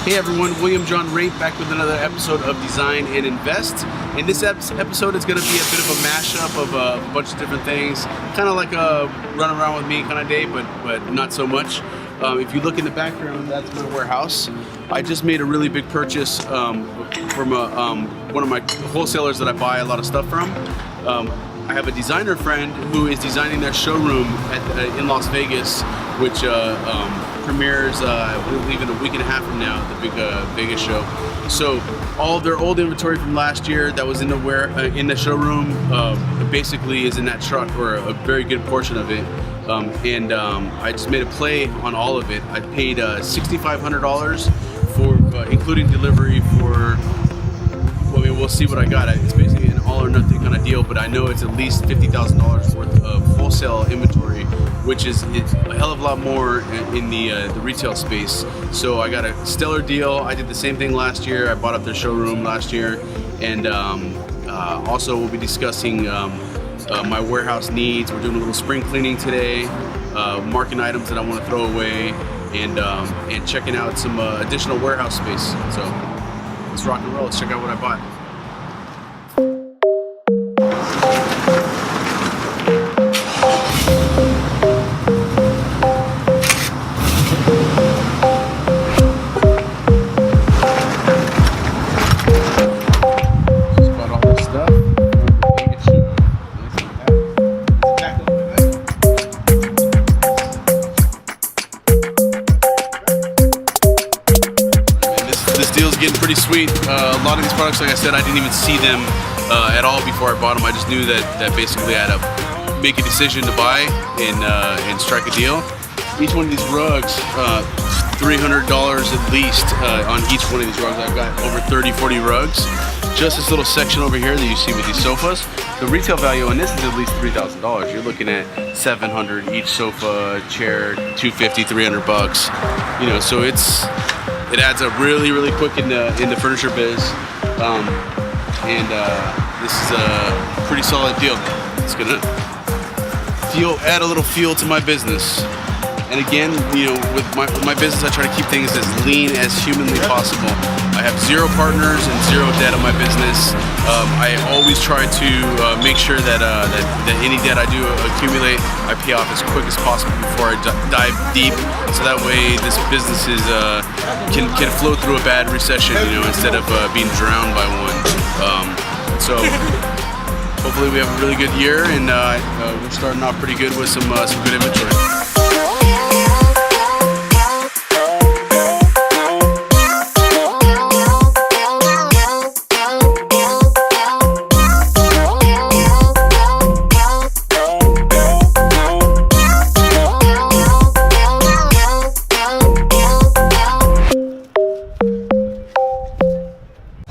Hey everyone, William John Rape back with another episode of Design and Invest. And this episode is going to be a bit of a mashup of a bunch of different things, kind of like a run around with me kind of day, but not so much. If you look in the background, that's my warehouse. I just made a really big purchase from one of my wholesalers that I buy a lot of stuff from. I have a designer friend who is designing their showroom in Las Vegas, which premieres, I believe, in a week and a half from now, the big Vegas show. So all of their old inventory from last year that was in the showroom basically is in that truck, or a very good portion of it. I just made a play on all of it. I paid $6,500 for including delivery for. Well, we'll see what I got. It's basically an all or nothing kind of deal, but I know it's at least $50,000 worth of wholesale inventory, which is a hell of a lot more in the retail space. So I got a stellar deal. I did the same thing last year. I bought up their showroom last year, and also we'll be discussing my warehouse needs. We're doing a little spring cleaning today, marking items that I want to throw away, and checking out some additional warehouse space. So let's rock and roll. Let's check out what I bought. Just bought all this stuff. This deal's getting pretty sweet. A lot of these products, like I said, I didn't even see them at all before I bought them. I just knew that basically I had to make a decision to buy and strike a deal. Each one of these rugs, $300 at least on each one of these rugs. I've got over 30-40 rugs. Just this little section over here that you see with these sofas, the retail value on this is at least $3,000. You're looking at $700 each sofa, chair, $250, $300. You know, so it adds up really, really quick in the furniture biz, this is a pretty solid deal. It's gonna add a little feel to my business. And again, you know, with my business, I try to keep things as lean as humanly possible. I have 0 partners and 0 debt on my business. I always try to make sure that any debt I do accumulate, I pay off as quick as possible before I dive deep. So that way, this business can flow through a bad recession, you know, instead of being drowned by one. So hopefully, we have a really good year, and we're starting off pretty good with some good inventory.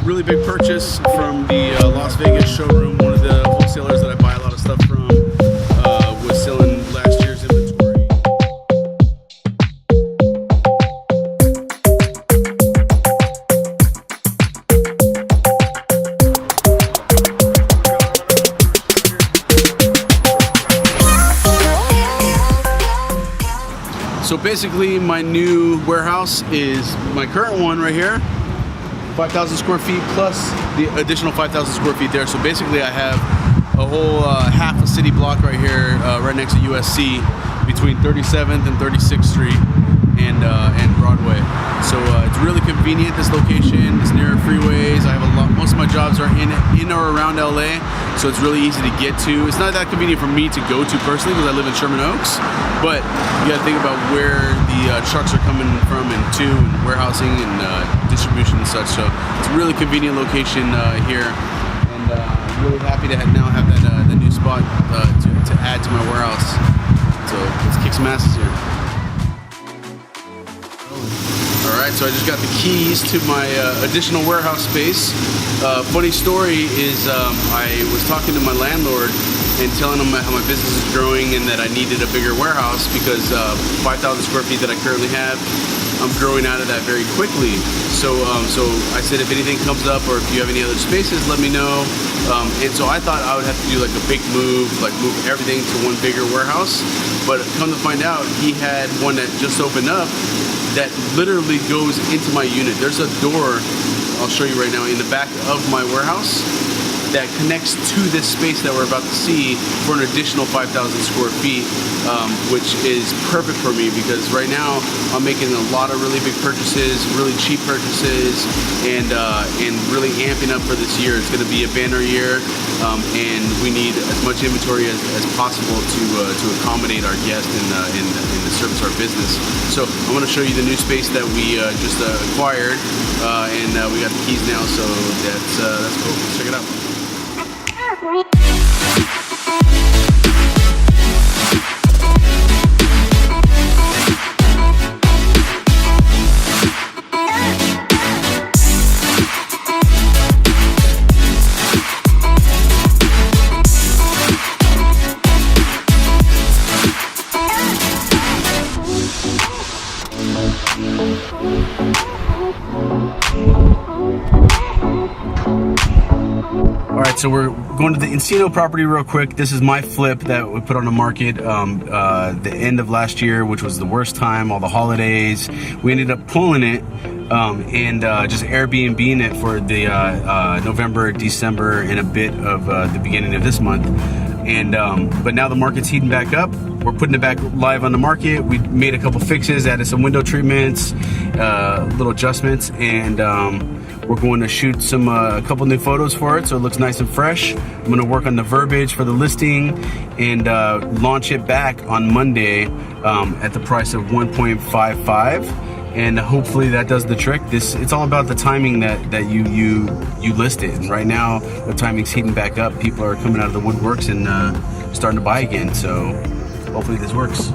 Really big purchase from the Las Vegas showroom. One of the wholesalers that I buy a lot of stuff from was selling last year's inventory. So basically, my new warehouse is my current one right here. 5,000 square feet plus the additional 5,000 square feet there. So basically I have a whole half a city block right here, right next to USC, between 37th and 36th Street and Broadway. So it's really convenient, this location. It's near freeways. I have most of my jobs are in or around LA, so it's really easy to get to. It's not that convenient for me to go to personally because I live in Sherman Oaks, but you gotta think about where the trucks are coming from and to, and warehousing and distribution and such. So it's a really convenient location here, and I'm really happy to now have that new spot to add to my warehouse. So let's kick some asses here. Alright, so I just got the keys to my additional warehouse space. Funny story is I was talking to my landlord and telling him how my business is growing and that I needed a bigger warehouse because 5,000 square feet that I currently have, I'm growing out of that very quickly. So I said, if anything comes up or if you have any other spaces, let me know. And so I thought I would have to do like a big move, like move everything to one bigger warehouse. But come to find out, he had one that just opened up that literally goes into my unit. There's a door, I'll show you right now, in the back of my warehouse that connects to this space that we're about to see for an additional 5,000 square feet, which is perfect for me because right now I'm making a lot of really big purchases, really cheap purchases, and really amping up for this year. It's going to be a banner year, and we need as much inventory as possible to accommodate our guests and to service our business. So I'm going to show you the new space that we just acquired, and we got the keys now, so that's cool. Let's check it out. So we're going to the Encino property real quick. This is my flip that we put on the market the end of last year, which was the worst time, all the holidays. We ended up pulling it and just Airbnb-ing it for the November, December, and a bit of the beginning of this month. And but now the market's heating back up. We're putting it back live on the market. We made a couple fixes, added some window treatments, little adjustments, and we're going to shoot a couple new photos for it so it looks nice and fresh. I'm going to work on the verbiage for the listing and launch it back on Monday at the price of 1.55, and hopefully that does the trick. It's all about the timing that you list it, and right now the timing's heating back up. People are coming out of the woodworks and starting to buy again, so hopefully this works.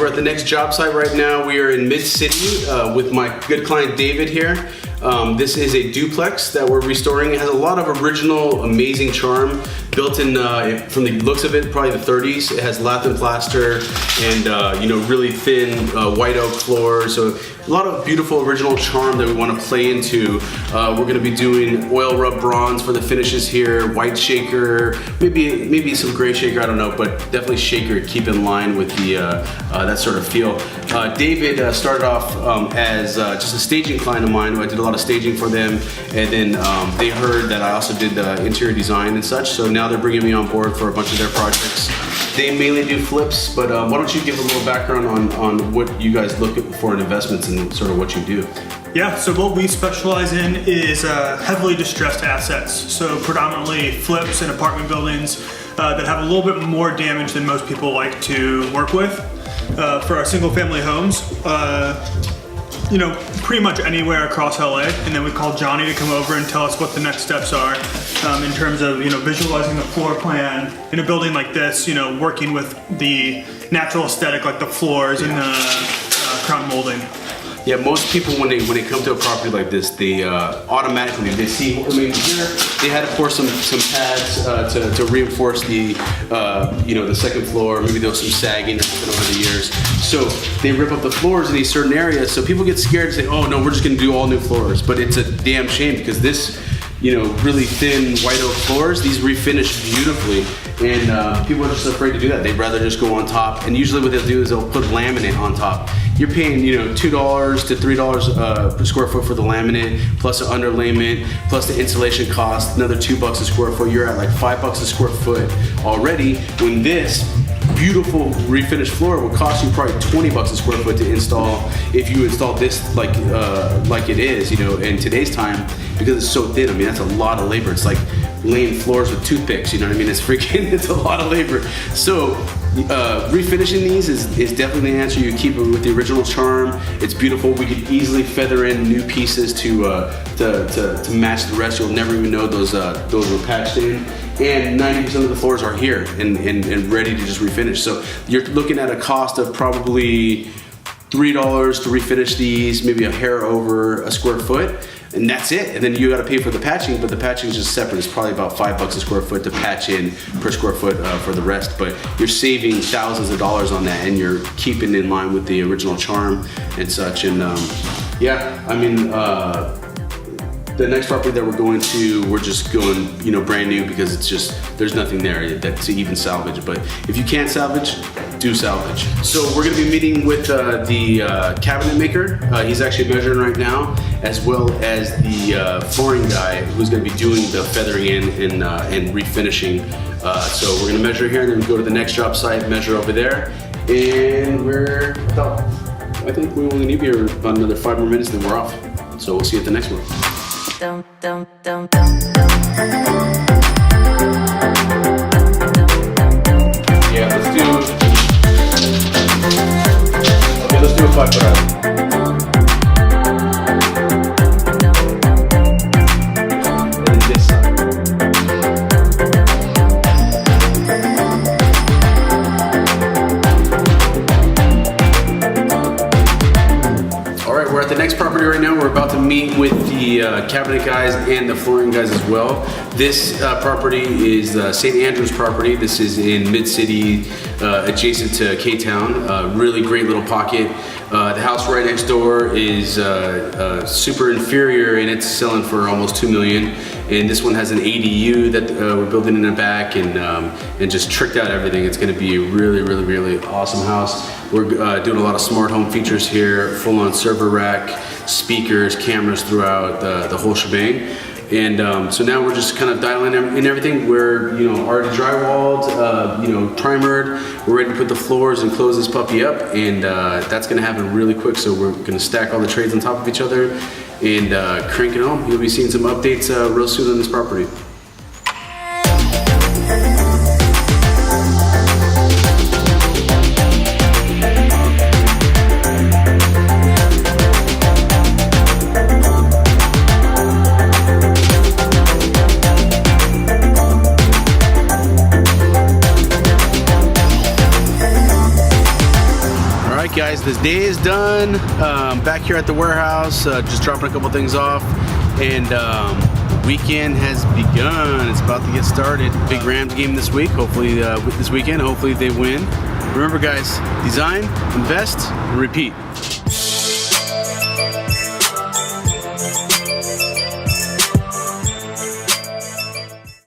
The next job site right now. We are in Mid-City with my good client David here. This is a duplex that we're restoring. It has a lot of original, amazing charm built in, from the looks of it, probably the 30s. It has lath and plaster and really thin white oak floors. So a lot of beautiful original charm that we want to play into. We're going to be doing oil rub bronze for the finishes here, white shaker, maybe some gray shaker, I don't know, but definitely shaker to keep in line with the that sort of feel. David started off as just a staging client of mine who I did a lot of staging for them, and then they heard that I also did the interior design and such, so now they're bringing me on board for a bunch of their projects. They mainly do flips, but why don't you give a little background on what you guys look for in investments and sort of what you do? Yeah, so what we specialize in is heavily distressed assets. So predominantly flips in apartment buildings that have a little bit more damage than most people like to work with. For our single family homes, pretty much anywhere across LA, and then we call Johnny to come over and tell us what the next steps are in terms of visualizing the floor plan in a building like this, working with the natural aesthetic like the floors and the crown molding. Yeah, most people when they come to a property like this, they automatically they see here they had to pour some pads to reinforce the the second floor. Maybe there was some sagging or something over the years, so they rip up the floors in these certain areas. So people get scared and say, "Oh no, we're just going to do all new floors." But it's a damn shame because this, really thin white oak floors, these refinish beautifully, and people are just afraid to do that. They'd rather just go on top. And usually what they'll do is they'll put laminate on top. You're paying, $2 to $3 per square foot for the laminate, plus the underlayment, plus the insulation cost, another $2 a square foot. You're at like $5 a square foot already. When this beautiful refinished floor would cost you probably $20 a square foot to install if you install this like it is, in today's time, because it's so thin. I mean, that's a lot of labor. It's like laying floors with toothpicks. You know what I mean? It's freaking, it's a lot of labor. So refinishing these is definitely the answer. You keep it with the original charm. It's beautiful. We could easily feather in new pieces to match the rest. You'll never even know those were patched in. And 90% of the floors are here and ready to just refinish. So you're looking at a cost of probably $3 to refinish these, maybe a hair over a square foot, and that's it. And then you got to pay for the patching, but the patching is just separate. It's probably about $5 a square foot to patch in per square foot for the rest. But you're saving thousands of dollars on that, and you're keeping in line with the original charm and such. And yeah, I mean, the next property that we're going to, we're just going, you know, brand new, because it's just, there's nothing there that to even salvage. But if you can't salvage, do salvage. So we're gonna be meeting with the cabinet maker. He's actually measuring right now, as well as the flooring guy who's gonna be doing the feathering in and refinishing. So we're gonna measure here and then go to the next job site, measure over there. And we're about, I think we only need here about another 5 more minutes, then we're off. So we'll see you at the next one. Yeah, let's do a 5 foot out. And then this side. Alright, we're at the next property right now. We're about to meet with the cabinet guys and the flooring guys as well. This property is St. Andrew's property. This is in Mid-City, adjacent to K-Town. Really great little pocket. The house right next door is super inferior, and it's selling for almost $2 million. And this one has an ADU that we're building in the back, and just tricked out everything. It's going to be a really, really, really awesome house. We're doing a lot of smart home features here, full-on server rack, speakers, cameras throughout the whole shebang. And so now we're just kind of dialing in everything. We're, you know, already drywalled, you know, primered. We're ready to put the floors and close this puppy up, and that's gonna happen really quick. So we're gonna stack all the trades on top of each other and crank it home. You'll be seeing some updates real soon on this property. Guys, this day is done. Back here at the warehouse, just dropping a couple things off, and weekend has begun. It's about to get started. Big Rams game this week. Hopefully this weekend. Hopefully they win. Remember, guys, design, invest, and repeat.